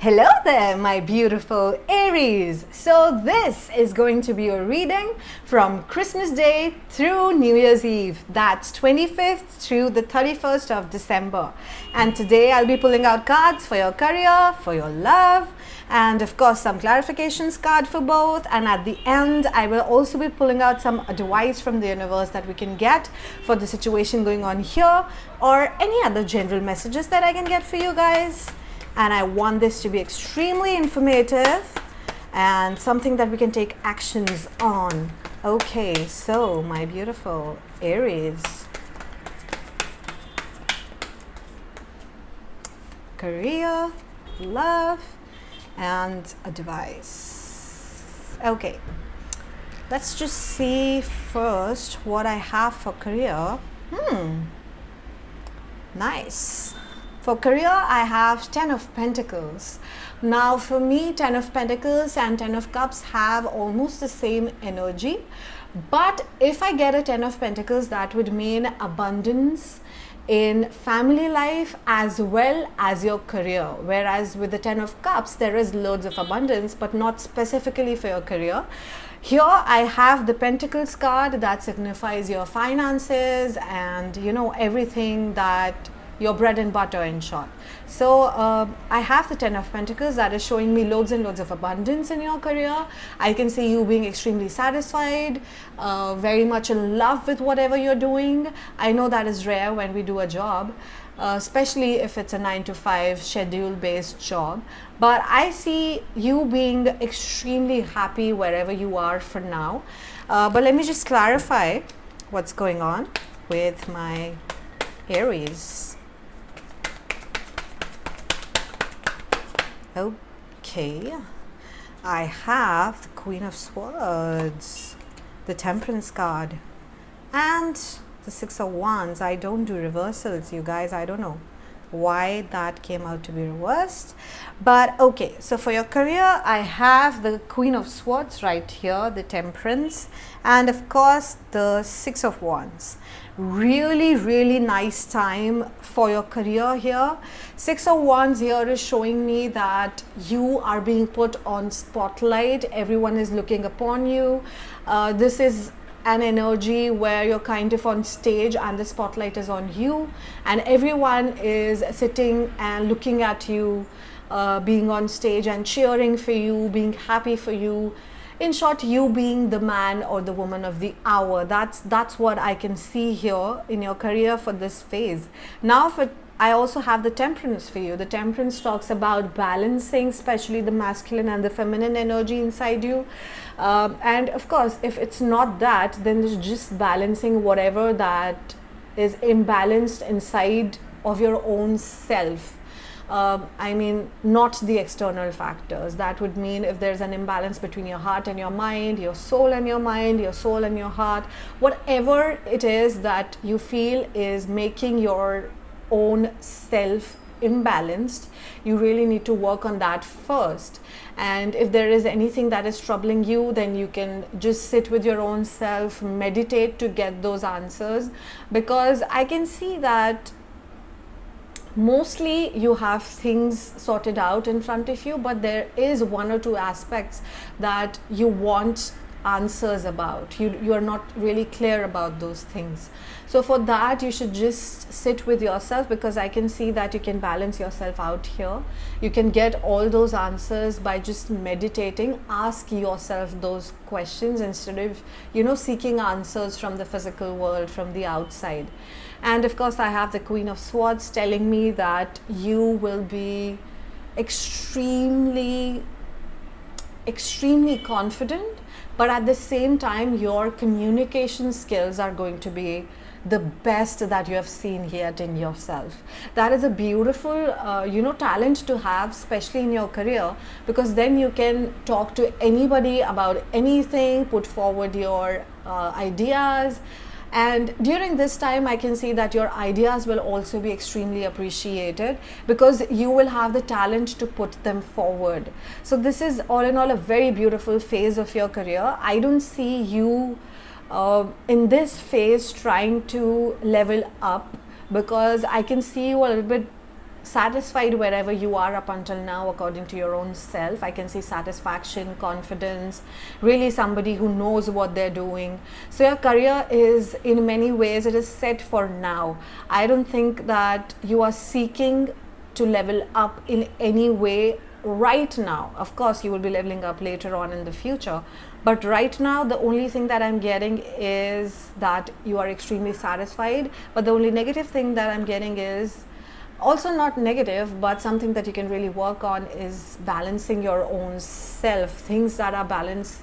Hello there, my beautiful Aries. So this is going to be a reading from Christmas Day through New Year's Eve. That's 25th through the 31st of December. And today I'll be pulling out cards for your career, for your love, and of course some clarifications card for both. And at the end, I will also be pulling out some advice from the universe that we can get for the situation going on here, or any other general messages that I can get for you guys. And I want this to be extremely informative and something that we can take actions on. Okay, so my beautiful Aries, career, love, and advice. Okay, let's just see first what I have for career. Nice. For career, I have 10 of Pentacles. Now for me, 10 of Pentacles and 10 of Cups have almost the same energy. But if I get a 10 of Pentacles, that would mean abundance in family life as well as your career. Whereas with the 10 of Cups, there is loads of abundance, but not specifically for your career. Here I have the Pentacles card that signifies your finances and everything that your bread and butter, in short. So I have the 10 of Pentacles that is showing me loads and loads of abundance in your career. I can see you being extremely satisfied, very much in love with whatever you're doing. I know that is rare when we do a job, especially if it's a 9-to-5 schedule based job. But I see you being extremely happy wherever you are for now. But let me just clarify what's going on with my Aries. Okay, I have the Queen of Swords, the Temperance card, and the Six of Wands. I don't do reversals, you guys. I don't know why that came out to be reversed, but okay. So for your career, I have the Queen of Swords right here, the Temperance, and of course the Six of Wands. Really nice time for your career here. Six of Wands here is showing me that you are being put on spotlight. Everyone is looking upon you. This is an energy where you're kind of on stage and the spotlight is on you, and everyone is sitting and looking at you, being on stage and cheering for you, being happy for you. In short, you being the man or the woman of the hour. That's what I can see here in your career for this phase. Now I also have the Temperance for you. The Temperance talks about balancing, especially the masculine and the feminine energy inside you. And of course, if it's not that, then it's just balancing whatever that is imbalanced inside of your own self. I mean, not the external factors. That would mean if there's an imbalance between your heart and your mind, your soul and your mind, your soul and your heart, whatever it is that you feel is making your own self imbalanced, you really need to work on that first. And if there is anything that is troubling you, then you can just sit with your own self, meditate to get those answers, because I can see that mostly you have things sorted out in front of you, but there is one or two aspects that you want answers about. You are not really clear about those things. So for that, you should just sit with yourself, because I can see that you can balance yourself out here. You can get all those answers by just meditating. Ask yourself those questions instead of seeking answers from the physical world, from the outside. And of course, I have the Queen of Swords telling me that you will be extremely confident, but at the same time, your communication skills are going to be the best that you have seen yet in yourself. That is a beautiful, talent to have, especially in your career, because then you can talk to anybody about anything, put forward your ideas. And during this time, I can see that your ideas will also be extremely appreciated, because you will have the talent to put them forward. So this is all in all a very beautiful phase of your career. I don't see you in this phase trying to level up, because I can see you a little bit satisfied wherever you are up until now according to your own self. I can see satisfaction, confidence, really somebody who knows what they're doing. So your career is, in many ways, it is set for now. I don't think that you are seeking to level up in any way right now. Of course you will be leveling up later on in the future, but right now the only thing that I'm getting is that you are extremely satisfied. But the only negative thing that I'm getting is also not negative, but something that you can really work on is balancing your own self, things that are balanced,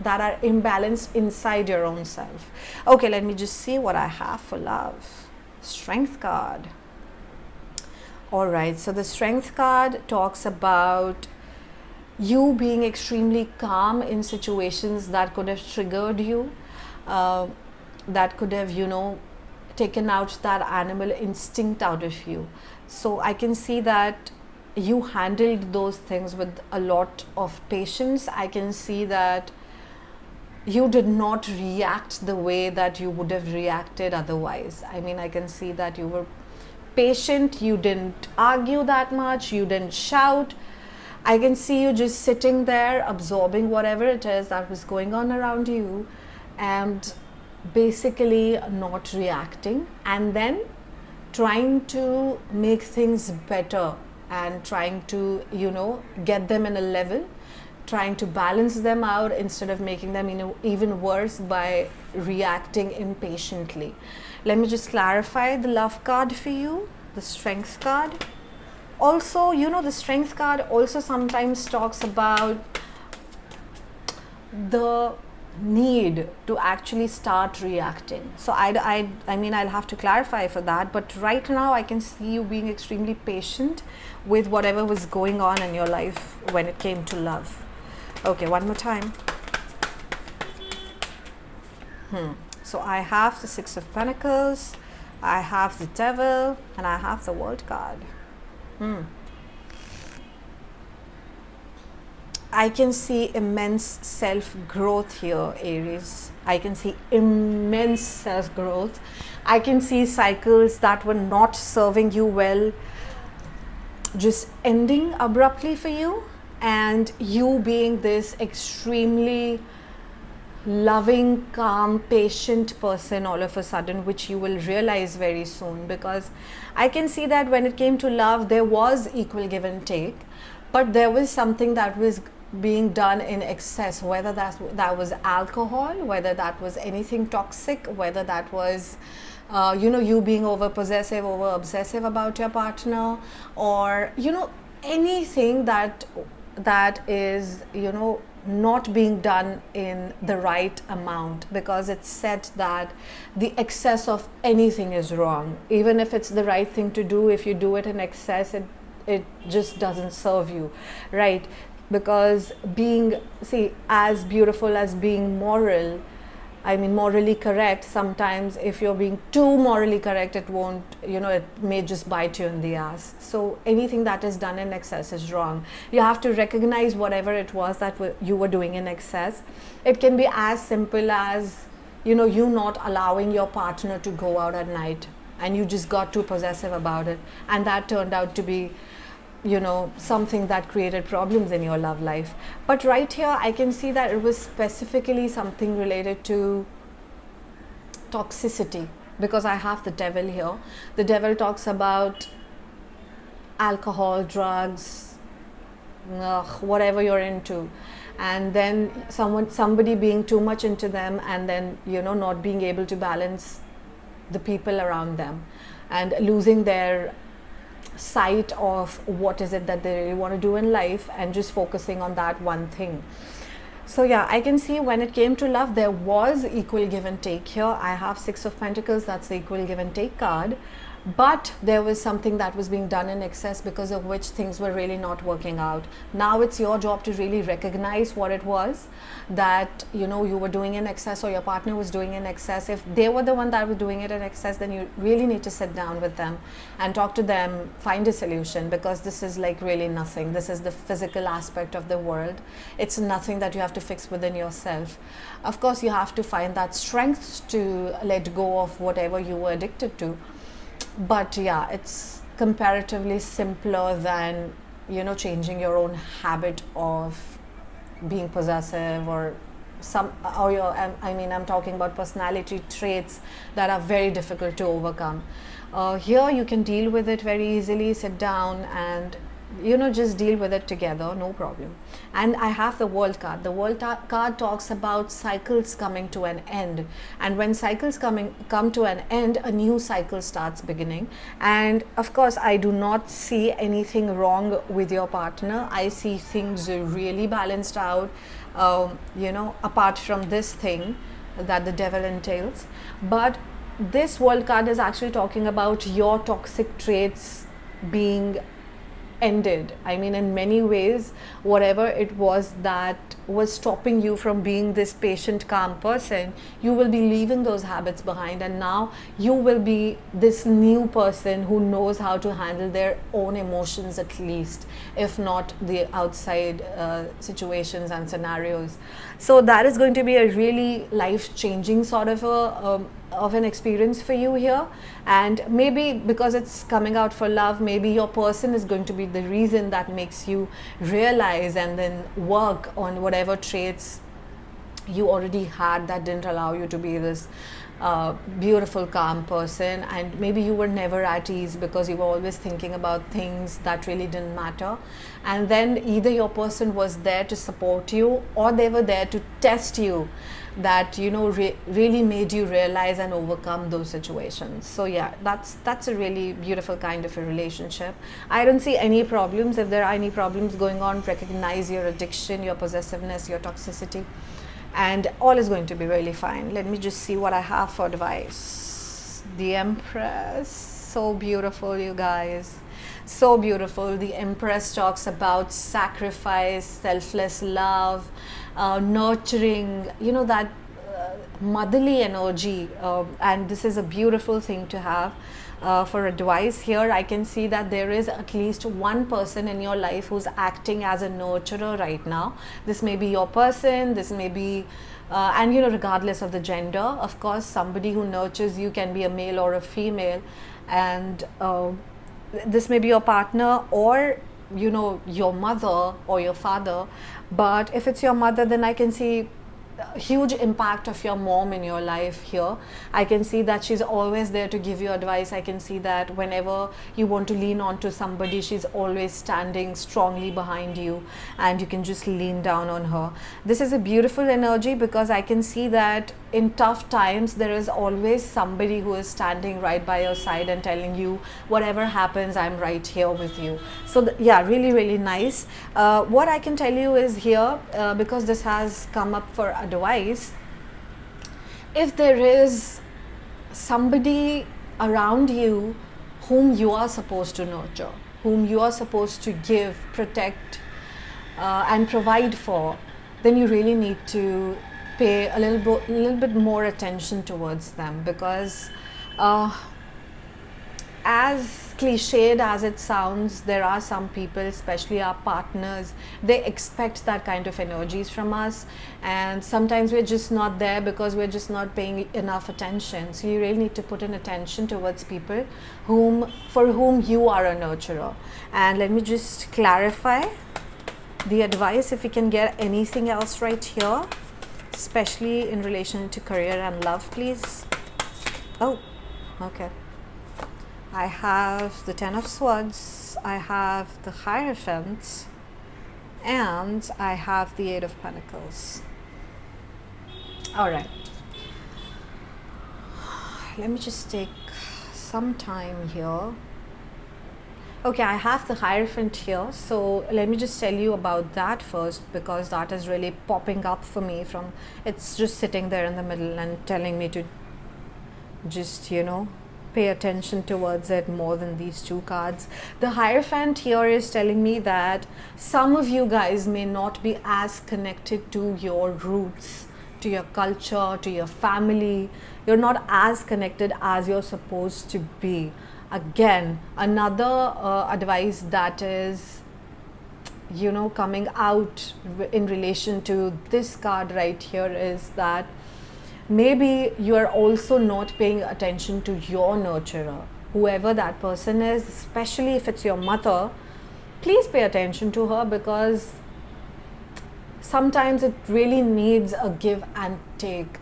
that are imbalanced inside your own self. Okay, let me just see what I have for love. Strength card. All right, so the Strength card talks about you being extremely calm in situations that could have triggered you, that could have, taken out that animal instinct out of you. So I can see that you handled those things with a lot of patience. I can see that you did not react the way that you would have reacted otherwise. I mean, I can see that you were patient, you didn't argue that much, you didn't shout. I can see you just sitting there absorbing whatever it is that was going on around you and basically not reacting, and then trying to make things better and trying to get them in a level, trying to balance them out instead of making them even worse by reacting impatiently. Let me just clarify the love card for you, the Strength card. Also, the Strength card also sometimes talks about the need to actually start reacting. So I mean, I'll have to clarify for that, but right now I can see you being extremely patient with whatever was going on in your life when it came to love. Okay, one more time. So I have the Six of Pentacles, I have the Devil, and I have the World card. I can see immense self-growth here, Aries. I can see immense self-growth. I can see cycles that were not serving you well just ending abruptly for you, and you being this extremely loving, calm, patient person all of a sudden, which you will realize very soon. Because I can see that when it came to love, there was equal give and take, but there was something that was being done in excess, whether that was alcohol, whether that was anything toxic, whether that was you being over possessive, over obsessive about your partner, or anything that is not being done in the right amount, because it's said that the excess of anything is wrong. Even if it's the right thing to do, if you do it in excess, it just doesn't serve you, right? Because as beautiful as being morally correct, sometimes if you're being too morally correct, it won't, it may just bite you in the ass. So anything that is done in excess is wrong. You have to recognize whatever it was that you were doing in excess. It can be as simple as, you not allowing your partner to go out at night, and you just got too possessive about it, and that turned out to be something that created problems in your love life. But right here I can see that it was specifically something related to toxicity, because I have the Devil here. The Devil talks about alcohol, drugs, whatever you're into, and then somebody being too much into them, and then not being able to balance the people around them and losing their sight of what is it that they really want to do in life and just focusing on that one thing. So yeah, I can see when it came to love, there was equal give and take here. I have Six of Pentacles, that's the equal give and take card. But there was something that was being done in excess, because of which things were really not working out. Now it's your job to really recognize what it was that you were doing in excess, or your partner was doing in excess. If they were the one that was doing it in excess, then you really need to sit down with them and talk to them, find a solution, because this is like really nothing. This is the physical aspect of the world. It's nothing that you have to fix within yourself. Of course, you have to find that strength to let go of whatever you were addicted to. But yeah, it's comparatively simpler than, you know, changing your own habit of being possessive or some, or your, I mean, I'm talking about personality traits that are very difficult to overcome. Here you can deal with it very easily, sit down and, you know, just deal with it together, no problem. And I have the World card. The World card talks about cycles coming to an end, and when cycles come to an end, a new cycle starts beginning. And of course, I do not see anything wrong with your partner. I see things really balanced out, you know, apart from this thing that the devil entails. But this World card is actually talking about your toxic traits being ended. I mean, in many ways, whatever it was that was stopping you from being this patient, calm person, you will be leaving those habits behind, and now you will be this new person who knows how to handle their own emotions, at least, if not the outside situations and scenarios. So that is going to be a really life-changing sort of an experience for you here. And maybe because it's coming out for love, maybe your person is going to be the reason that makes you realize and then work on whatever traits you already had that didn't allow you to be this beautiful, calm person. And maybe you were never at ease because you were always thinking about things that really didn't matter. And then either your person was there to support you, or they were there to test you, that, you know, really made you realize and overcome those situations. So yeah, that's a really beautiful kind of a relationship. I don't see any problems. If there are any problems going on, recognize your addiction, your possessiveness, your toxicity, and all is going to be really fine. Let me just see what I have for advice. The Empress, so beautiful, you guys, so beautiful. The Empress talks about sacrifice, selfless love, nurturing, you know, that motherly energy, and this is a beautiful thing to have. For advice here, I can see that there is at least one person in your life who's acting as a nurturer right now. This may be your person, this may be and, you know, regardless of the gender, of course, somebody who nurtures you can be a male or a female. And this may be your partner, or, you know, your mother or your father. But if it's your mother, then I can see a huge impact of your mom in your life here. I can see that she's always there to give you advice. I can see that whenever you want to lean on to somebody, she's always standing strongly behind you, and you can just lean down on her. This is a beautiful energy because I can see that in tough times, there is always somebody who is standing right by your side and telling you, whatever happens, I'm right here with you. So yeah, really, really nice. What I can tell you is here, because this has come up for advice, if there is somebody around you whom you are supposed to nurture, whom you are supposed to give, protect, and provide for, then you really need to pay a little bit more attention towards them. Because as cliched as it sounds, there are some people, especially our partners, they expect that kind of energies from us, and sometimes we're just not there because we're just not paying enough attention. So you really need to put in attention towards people for whom you are a nurturer. And let me just clarify the advice, if we can get anything else right here, especially in relation to career and love, please. Oh, okay. I have the Ten of Swords, I have the Hierophant, and I have the Eight of Pentacles. All right. Let me just take some time here. Okay, I have the Hierophant here, so let me just tell you about that first, because that is really popping up for me from, it's just sitting there in the middle and telling me to just, you know, pay attention towards it more than these two cards. The Hierophant here is telling me that some of you guys may not be as connected to your roots, to your culture, to your family. You're not as connected as you're supposed to be. Again, another advice that is, you know, coming out in relation to this card right here is that maybe you are also not paying attention to your nurturer. whoever that person is, especially if it's your mother, please pay attention to her, because sometimes it really needs a give and take.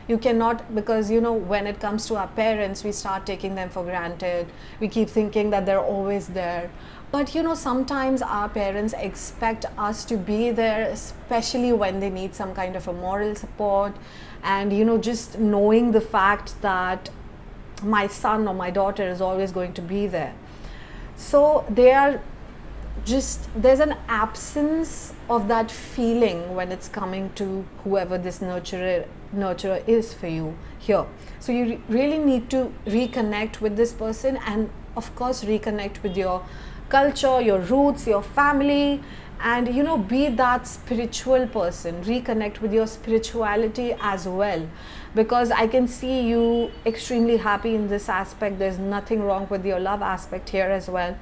You cannot, because when it comes to our parents, we start taking them for granted. We keep thinking that they're always there. But sometimes our parents expect us to be there, especially when they need some kind of a moral support. And just knowing the fact that my son or my daughter is always going to be there. So there's an absence of that feeling when it's coming to whoever this nurturer is for you here. So you really need to reconnect with this person, and of course reconnect with your culture, your roots, your family, and be that spiritual person. Reconnect with your spirituality as well, because I can see you extremely happy in this aspect. There's nothing wrong with your love aspect here as well.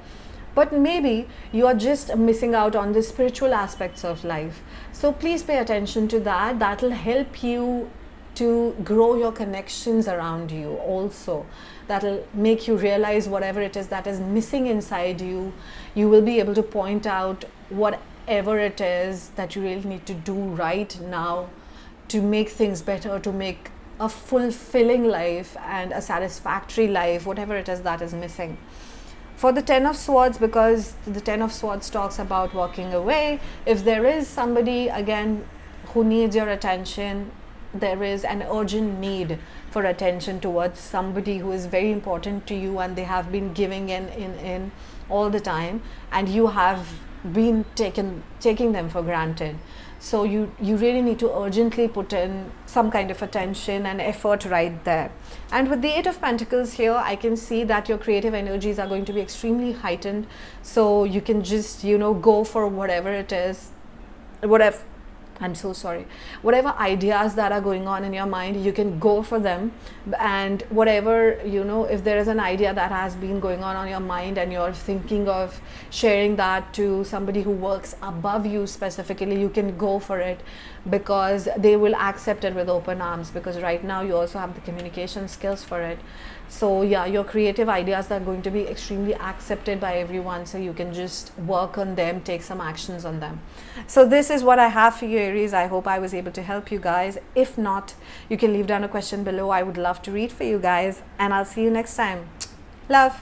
But maybe you are just missing out on the spiritual aspects of life. So please pay attention to that. That will help you to grow your connections around you also. That will make you realize whatever it is that is missing inside you. You will be able to point out whatever it is that you really need to do right now to make things better, to make a fulfilling life and a satisfactory life, whatever it is that is missing. For the Ten of Swords, because the Ten of Swords talks about walking away, if there is somebody again who needs your attention, there is an urgent need for attention towards somebody who is very important to you, and they have been giving in all the time, and you have been taking them for granted. So you really need to urgently put in some kind of attention and effort right there. And with the Eight of Pentacles here, I can see that your creative energies are going to be extremely heightened. So you can just, go for whatever it is, I'm so sorry. Whatever ideas that are going on in your mind, you can go for them. And whatever, if there is an idea that has been going on your mind and you're thinking of sharing that to somebody who works above you specifically, you can go for it, because they will accept it with open arms, because right now you also have the communication skills for it. So yeah, your creative ideas are going to be extremely accepted by everyone, so you can just work on them, take some actions on them. So this is what I have for you, Aries. I hope I was able to help you guys. If not, you can leave down a question below. I would love to read for you guys, and I'll see you next time. Love.